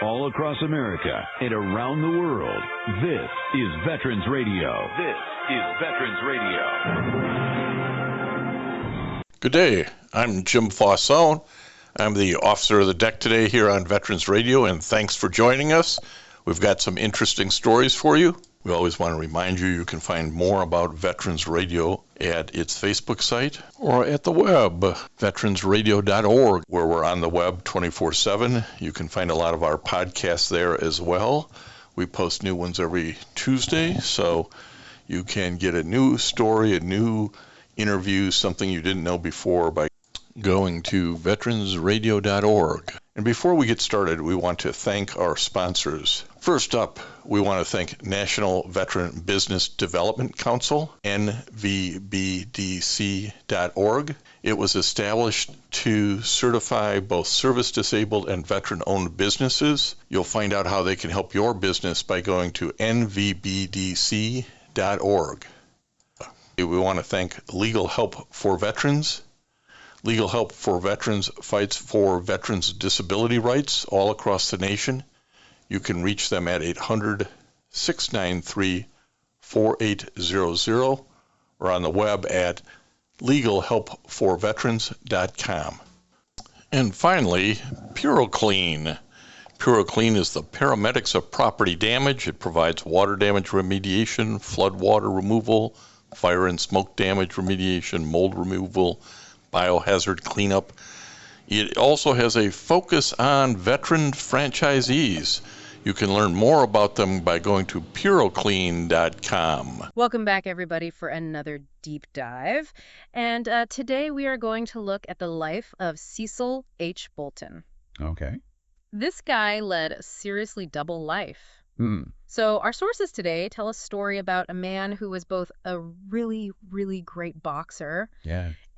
all across America and around the world. This is Veterans Radio. This is Veterans Radio. Good day. I'm Jim Fausone. I'm the officer of the deck today here on Veterans Radio, and thanks for joining us. We've got some interesting stories for you. We always want to remind you you can find more about Veterans Radio at its Facebook site or at the web, veteransradio.org, where we're on the web 24/7. You can find a lot of our podcasts there as well. We post new ones every Tuesday, so you can get a new story, a new interview, something you didn't know before by going to veteransradio.org. And before we get started, we want to thank our sponsors. First up, we want to thank National Veteran Business Development Council, nvbdc.org. It was established to certify both service-disabled and veteran-owned businesses. You'll find out how they can help your business by going to nvbdc.org. We want to thank Legal Help for Veterans. Legal Help for Veterans fights for veterans' disability rights all across the nation. You can reach them at 800-693-4800 or on the web at legalhelpforveterans.com. And finally, PuroClean. PuroClean is the paramedics of property damage. It provides water damage remediation, flood water removal, fire and smoke damage remediation, mold removal, biohazard cleanup. It also has a focus on veteran franchisees. You can learn more about them by going to puroclean.com. Welcome back, everybody, for another deep dive. And today we are going to look at the life of Cecil H. Bolton. Okay. This guy led a seriously double life. So our sources today tell a story about a man who was both a really, really great boxer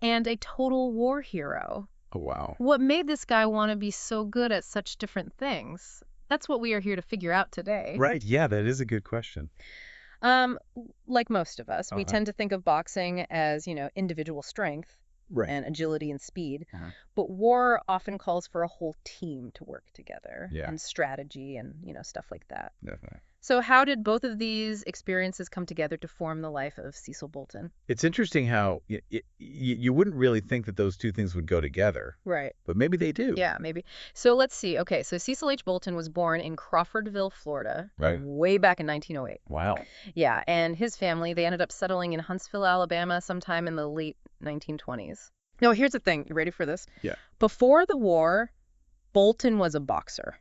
and a total war hero. Oh, wow. What made this guy want to be so good at such different things? That's what we are here to figure out today. Right. Yeah, that is a good question. Like most of us, we tend to think of boxing as, individual strength and agility and speed. But war often calls for a whole team to work together and strategy and, stuff like that. Definitely. So how did both of these experiences come together to form the life of Cecil Bolton? It's interesting how you wouldn't really think that those two things would go together. Right. But maybe they do. Yeah, maybe. So let's see. Okay, so Cecil H. Bolton was born in Crawfordville, Florida, way back in 1908. Wow. Yeah, and his family, they ended up settling in Huntsville, Alabama sometime in the late 1920s. Now, here's the thing. You ready for this? Yeah. Before the war, Bolton was a boxer.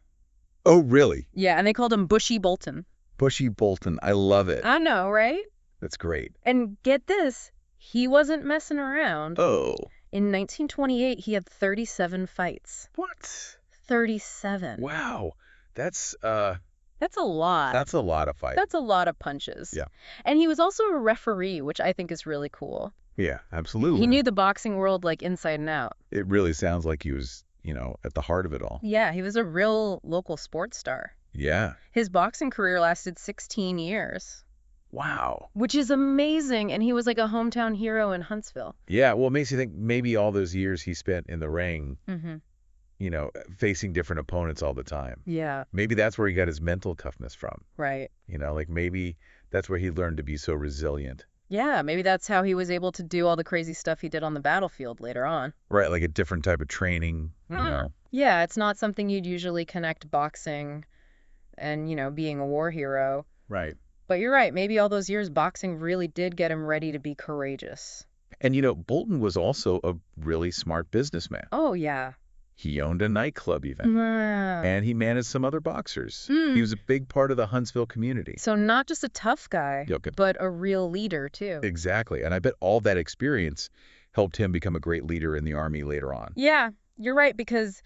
Oh, really? Yeah, and they called him Bushy Bolton. Bushy Bolton. I love it. I know, right? That's great. And get this, he wasn't messing around. Oh. In 1928, he had 37 fights. What? 37. Wow. That's a lot. That's a lot of fights. That's a lot of punches. Yeah. And he was also a referee, which I think is really cool. Yeah, absolutely. He knew the boxing world like inside and out. It really sounds like he was, at the heart of it all. Yeah, he was a real local sports star. Yeah. His boxing career lasted 16 years. Wow. Which is amazing, and he was like a hometown hero in Huntsville. Yeah, well, it makes you think maybe all those years he spent in the ring, facing different opponents all the time. Yeah. Maybe that's where he got his mental toughness from. Right. Maybe that's where he learned to be so resilient. Yeah, maybe that's how he was able to do all the crazy stuff he did on the battlefield later on. Right, like a different type of training, Yeah, it's not something you'd usually connect boxing and, being a war hero. Right. But you're right, maybe all those years boxing really did get him ready to be courageous. And, Bolton was also a really smart businessman. Oh, yeah. He owned a nightclub even. And he managed some other boxers. He was a big part of the Huntsville community. So not just a tough guy, but a real leader, too. Exactly. And I bet all that experience helped him become a great leader in the Army later on. Yeah, you're right, because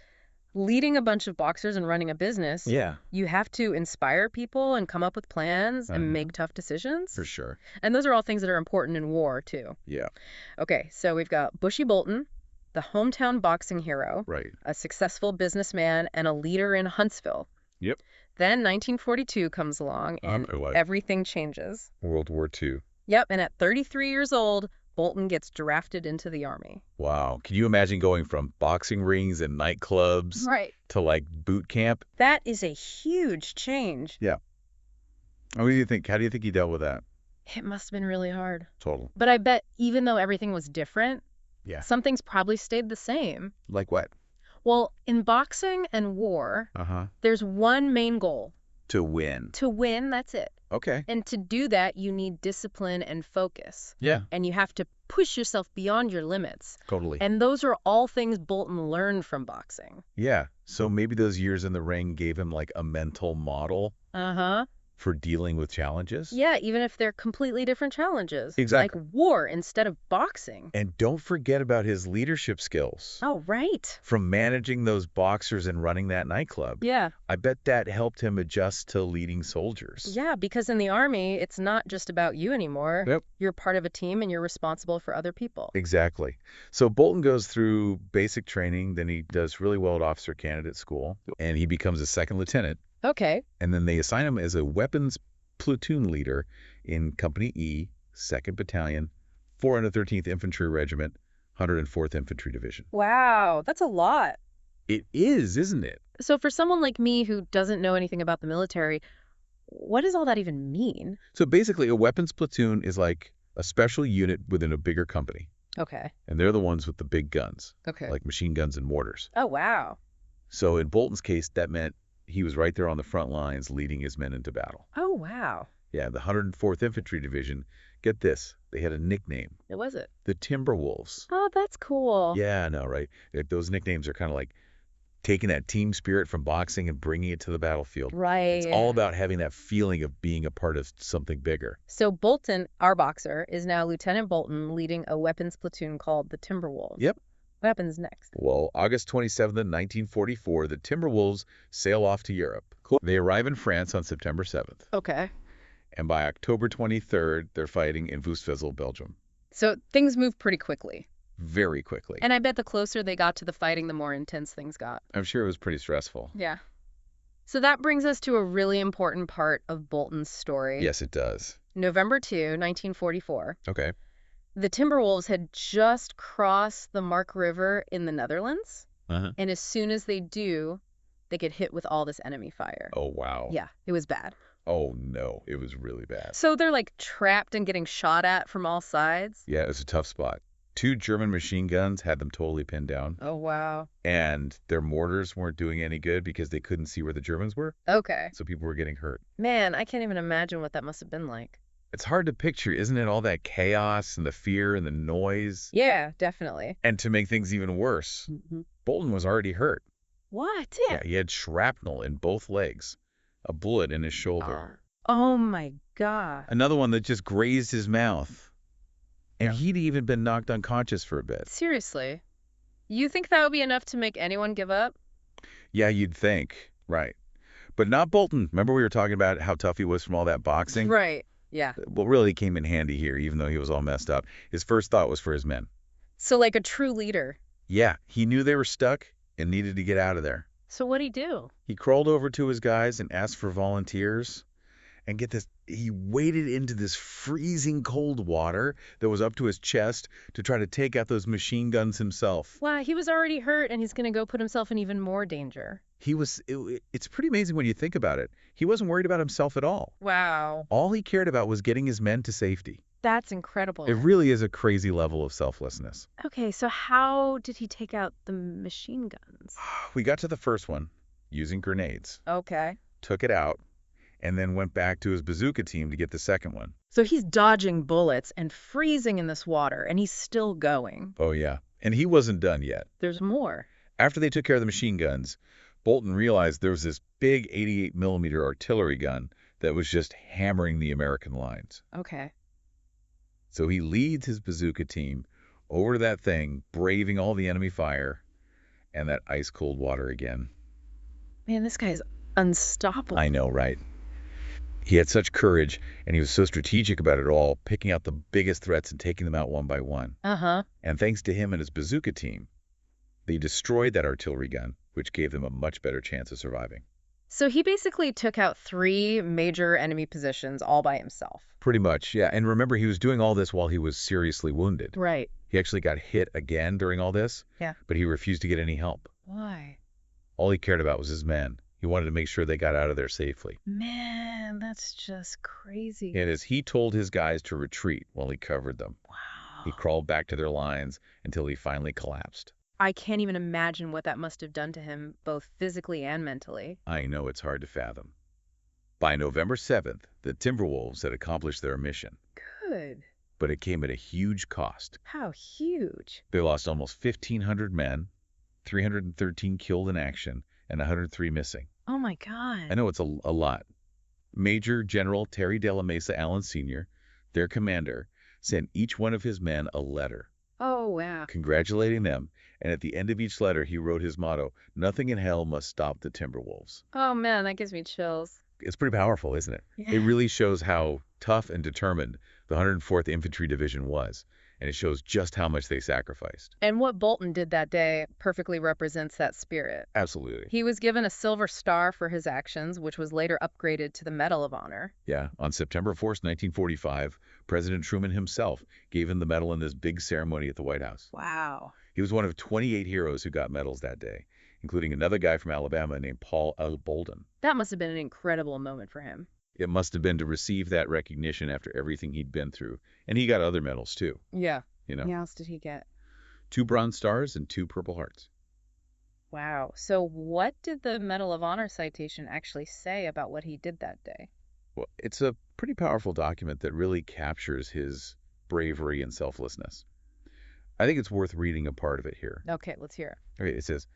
leading a bunch of boxers and running a business, you have to inspire people and come up with plans and make tough decisions. For sure. And those are all things that are important in war, too. Yeah. Okay, so we've got Bushy Bolton, the hometown boxing hero, a successful businessman, and a leader in Huntsville. Yep. Then 1942 comes along, and everything changes. World War II. Yep, and at 33 years old, Bolton gets drafted into the Army. Wow. Can you imagine going from boxing rings and nightclubs Right. to like boot camp? That is a huge change. Yeah. What do you think? How do you think he dealt with that? It must have been really hard. Total. But I bet even though everything was different, Yeah. some things probably stayed the same. Like what? Well, in boxing and war, there's one main goal. To win. To win, that's it. Okay. And to do that, you need discipline and focus. Yeah. And you have to push yourself beyond your limits. Totally. And those are all things Bolton learned from boxing. Yeah. So maybe those years in the ring gave him like a mental model for dealing with challenges. Yeah, even if they're completely different challenges. Exactly. Like war instead of boxing. And don't forget about his leadership skills. Oh, right. From managing those boxers and running that nightclub. Yeah. I bet that helped him adjust to leading soldiers. Yeah, because in the Army, it's not just about you anymore. Yep. You're part of a team and you're responsible for other people. Exactly. So Bolton goes through basic training, then he does really well at officer candidate school, and he becomes a second lieutenant. Okay. And then they assign him as a weapons platoon leader in Company E, 2nd Battalion, 413th Infantry Regiment, 104th Infantry Division. Wow, that's a lot. It is, isn't it? So for someone like me who doesn't know anything about the military, what does all that even mean? So basically, a weapons platoon is like a special unit within a bigger company. Okay. And they're the ones with the big guns. Okay. Like machine guns and mortars. Oh, wow. So in Bolton's case, that meant he was right there on the front lines leading his men into battle. Oh, wow. Yeah, the 104th Infantry Division, get this, they had a nickname. What was it? The Timberwolves. Oh, that's cool. Yeah, I know, right? Those nicknames are kind of like taking that team spirit from boxing and bringing it to the battlefield. Right. It's all about having that feeling of being a part of something bigger. So Bolton, our boxer, is now Lieutenant Bolton leading a weapons platoon called the Timberwolves. Yep. What happens next? Well, August 27th, 1944, the Timberwolves sail off to Europe. Cool. They arrive in France on September 7th. Okay. And by October 23rd, they're fighting in Woestvezel, Belgium. So things move pretty quickly. Very quickly. And I bet the closer they got to the fighting, the more intense things got. I'm sure it was pretty stressful. Yeah. So that brings us to a really important part of Bolton's story. Yes, it does. November 2, 1944. Okay. The Timberwolves had just crossed the Mark River in the Netherlands. And as soon as they do, they get hit with all this enemy fire. Oh, wow. Yeah, it was bad. Oh, no. It was really bad. So they're like trapped and getting shot at from all sides. Yeah, it was a tough spot. 2 German machine guns had them totally pinned down. Oh, wow. And their mortars weren't doing any good because they couldn't see where the Germans were. Okay. So people were getting hurt. Man, I can't even imagine what that must have been like. It's hard to picture, isn't it? All that chaos and the fear and the noise. Yeah, definitely. And to make things even worse, Bolton was already hurt. What? Yeah, he had shrapnel in both legs, a bullet in his shoulder. Oh, my God. Another one that just grazed his mouth. And he'd even been knocked unconscious for a bit. Seriously? You think that would be enough to make anyone give up? Yeah, you'd think. Right. But not Bolton. Remember we were talking about how tough he was from all that boxing? Right. Yeah. Well, really came in handy here, even though he was all messed up. His first thought was for his men. So like a true leader. Yeah, he knew they were stuck and needed to get out of there. So what'd he do? He crawled over to his guys and asked for volunteers. And get this, he waded into this freezing cold water that was up to his chest to try to take out those machine guns himself. Wow, he was already hurt and he's going to go put himself in even more danger. It's pretty amazing when you think about it. He wasn't worried about himself at all. Wow. All he cared about was getting his men to safety. That's incredible. It really is a crazy level of selflessness. Okay, so how did he take out the machine guns? We got to the first one using grenades. Okay. Took it out. And then went back to his bazooka team to get the second one. So he's dodging bullets and freezing in this water, and he's still going. Oh, yeah. And he wasn't done yet. There's more. After they took care of the machine guns, Bolton realized there was this big 88mm artillery gun that was just hammering the American lines. Okay. So he leads his bazooka team over to that thing, braving all the enemy fire and that ice-cold water again. Man, this guy is unstoppable. I know, right? He had such courage, and he was so strategic about it all, picking out the biggest threats and taking them out one by one. And thanks to him and his bazooka team, they destroyed that artillery gun, which gave them a much better chance of surviving. So he basically took out 3 major enemy positions all by himself. Pretty much, yeah. And remember, he was doing all this while he was seriously wounded. Right. He actually got hit again during all this, Yeah. but he refused to get any help. Why? All he cared about was his men. He wanted to make sure they got out of there safely. Man, that's just crazy. And as he told his guys to retreat while he covered them, Wow. he crawled back to their lines until he finally collapsed. I can't even imagine what that must have done to him, both physically and mentally. I know it's hard to fathom. By November 7th, the Timberwolves had accomplished their mission, Good. but it came at a huge cost. How huge. They lost almost 1,500 men, 313 killed in action, and 103 missing. Oh my God. I know it's a lot. Major General Terry de la Mesa Allen Sr., their commander, sent each one of his men a letter Oh, wow. congratulating them, and at the end of each letter he wrote his motto, "Nothing in hell must stop the Timberwolves." Oh man, that gives me chills. It's pretty powerful, isn't it? Yeah. It really shows how tough and determined the 104th Infantry Division was, and it shows just how much they sacrificed. And what Bolton did that day perfectly represents that spirit. Absolutely. He was given a Silver Star for his actions, which was later upgraded to the Medal of Honor. Yeah, on September 4th, 1945, President Truman himself gave him the medal in this big ceremony at the White House. Wow. He was one of 28 heroes who got medals that day, including another guy from Alabama named Paul L. Bolton. That must have been an incredible moment for him. It must have been to receive that recognition after everything he'd been through. And he got other medals, too. Yeah. You know, What else did he get? 2 Bronze Stars and 2 Purple Hearts. Wow. So what did the Medal of Honor citation actually say about what he did that day? Well, it's a pretty powerful document that really captures his bravery and selflessness. I think it's worth reading a part of it here. Okay, let's hear it. Okay, it says,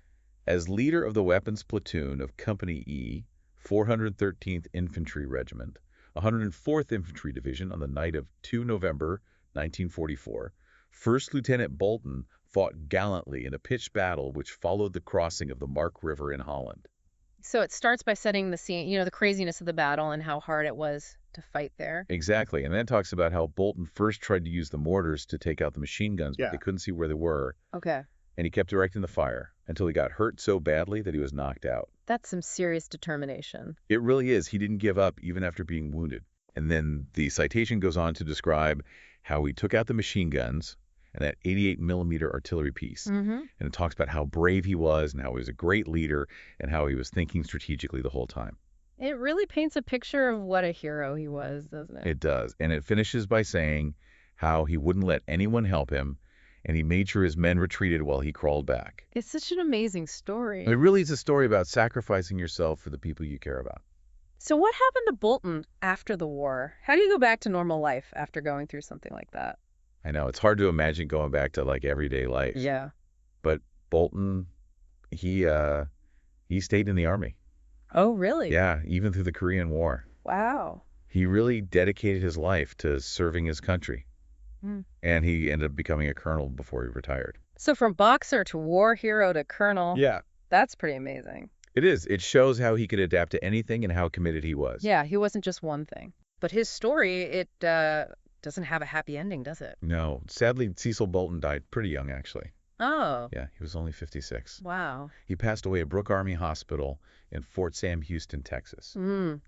as leader of the weapons platoon of Company E, 413th Infantry Regiment, 104th Infantry Division on the night of 2 November 1944, First Lieutenant Bolton fought gallantly in a pitched battle which followed the crossing of the Mark River in Holland. So it starts by setting the scene, the craziness of the battle and how hard it was to fight there. Exactly, and then it talks about how Bolton first tried to use the mortars to take out the machine guns, but they couldn't see where they were, Okay. and he kept directing the fire until he got hurt so badly that he was knocked out. That's some serious determination. It really is. He didn't give up even after being wounded. And then the citation goes on to describe how he took out the machine guns and that 88 millimeter artillery piece. Mm-hmm. And it talks about how brave he was and how he was a great leader and how he was thinking strategically the whole time. It really paints a picture of what a hero he was, doesn't it? It does. And it finishes by saying how he wouldn't let anyone help him, and he made sure his men retreated while he crawled back. It's such an amazing story. It really is a story about sacrificing yourself for the people you care about. So what happened to Bolton after the war? How do you go back to normal life after going through something like that? I know, it's hard to imagine going back to like everyday life. Yeah. But Bolton, he stayed in the army. Oh, really? Yeah, even through the Korean War. Wow. He really dedicated his life to serving his country. Hmm. And he ended up becoming a colonel before he retired. So from boxer to war hero to colonel, Yeah. that's pretty amazing. It is. It shows how he could adapt to anything and how committed he was. Yeah, he wasn't just one thing. But his story, it doesn't have a happy ending, does it? No. Sadly, Cecil Bolton died pretty young, actually. Oh. Yeah, he was only 56. Wow. He passed away at Brooke Army Hospital in Fort Sam Houston, Texas,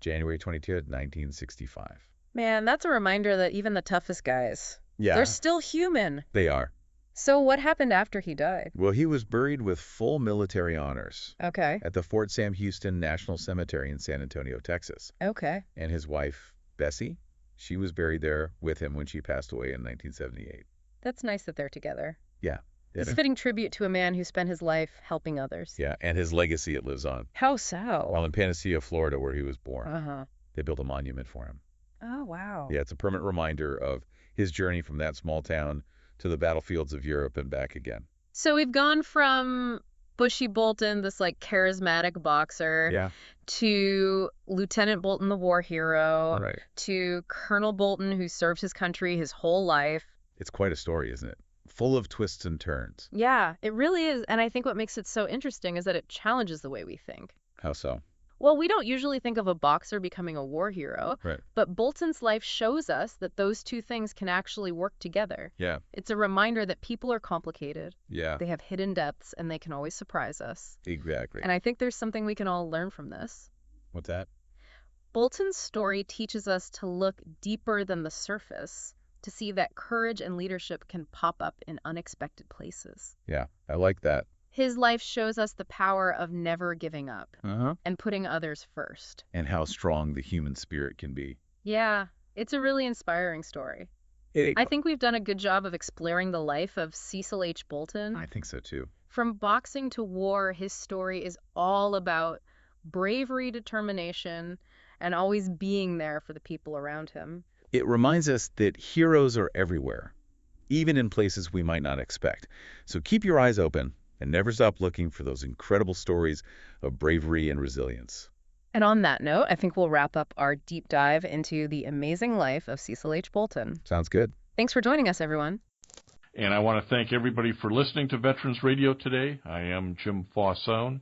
January 22nd, 1965. Man, that's a reminder that even the toughest guys, Yeah, they're still human. they are. So what happened after he died? Well, he was buried with full military honors Okay. at the Fort Sam Houston National Cemetery in San Antonio, Texas. Okay. And his wife, Bessie, she was buried there with him when she passed away in 1978. That's nice that they're together. Yeah. It's a fitting tribute to a man who spent his life helping others. Yeah, and his legacy, it lives on. How so? While in Panacea, Florida, where he was born, Uh-huh. they built a monument for him. Oh, wow. Yeah, it's a permanent reminder of his journey from that small town to the battlefields of Europe and back again. So we've gone from Bushy Bolton, this like charismatic boxer, Yeah, to Lieutenant Bolton, the war hero, right. to Colonel Bolton, who served his country his whole life. It's quite a story, isn't it? Full of twists and turns. Yeah, it really is. And I think what makes it so interesting is that it challenges the way we think. How so? Well, we don't usually think of a boxer becoming a war hero, Right. but Bolton's life shows us that those two things can actually work together. Yeah, It's a reminder that people are complicated, yeah, they have hidden depths, and they can always surprise us. exactly. And I think there's something we can all learn from this. What's that? Bolton's story teaches us to look deeper than the surface, to see that courage and leadership can pop up in unexpected places. Yeah, I like that. His life shows us the power of never giving up and putting others first. And how strong the human spirit can be. Yeah, it's a really inspiring story. I think we've done a good job of exploring the life of Cecil H. Bolton. I think so too. From boxing to war, his story is all about bravery, determination, and always being there for the people around him. It reminds us that heroes are everywhere, even in places we might not expect. So keep your eyes open and never stop looking for those incredible stories of bravery and resilience. And on that note, I think we'll wrap up our deep dive into the amazing life of Cecil H. Bolton. Sounds good. Thanks for joining us, everyone. And I want to thank everybody for listening to Veterans Radio today. I am Jim Fausone.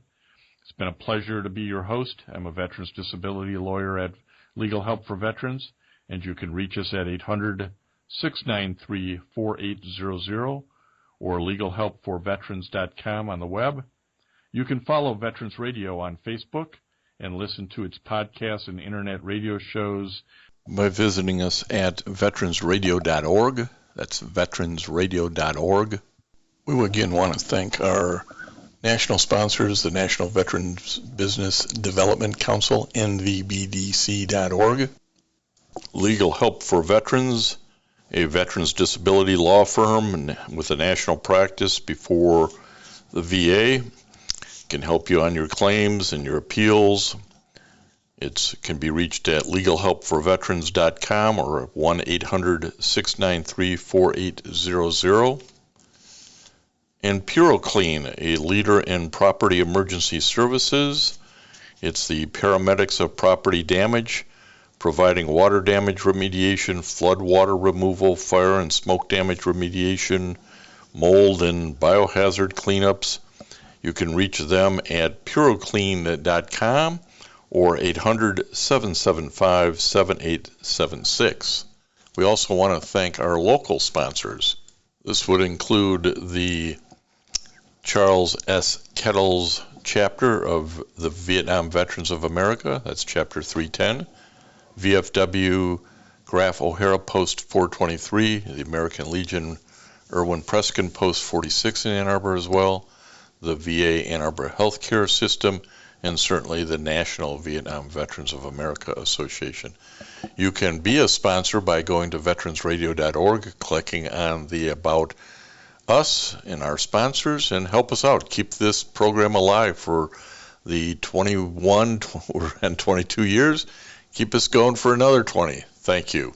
It's been a pleasure to be your host. I'm a veterans disability lawyer at Legal Help for Veterans, and you can reach us at 800-693-4800 or legalhelpforveterans.com on the web. You can follow Veterans Radio on Facebook and listen to its podcasts and internet radio shows by visiting us at veteransradio.org. That's veteransradio.org. We again want to thank our national sponsors, the National Veterans Business Development Council, nvbdc.org, Legal Help for Veterans, a veterans disability law firm with a national practice before the VA, can help you on your claims and your appeals. It can be reached at legalhelpforveterans.com or 1-800-693-4800. And PuroClean, a leader in property emergency services. It's the paramedics of property damage, providing water damage remediation, flood water removal, fire and smoke damage remediation, mold and biohazard cleanups. You can reach them at puroclean.com or 800-775-7876. We also want to thank our local sponsors. This would include the Charles S. Kettles chapter of the Vietnam Veterans of America, that's chapter 310, VFW Graf O'Hara Post 423, the American Legion Irwin Preskin Post 46 in Ann Arbor as well, the VA Ann Arbor Healthcare System, and certainly the National Vietnam Veterans of America Association. You can be a sponsor by going to veteransradio.org, clicking on the About Us and our sponsors, and help us out. Keep this program alive for the 21 and 22 years. Keep us going for another 20. Thank you.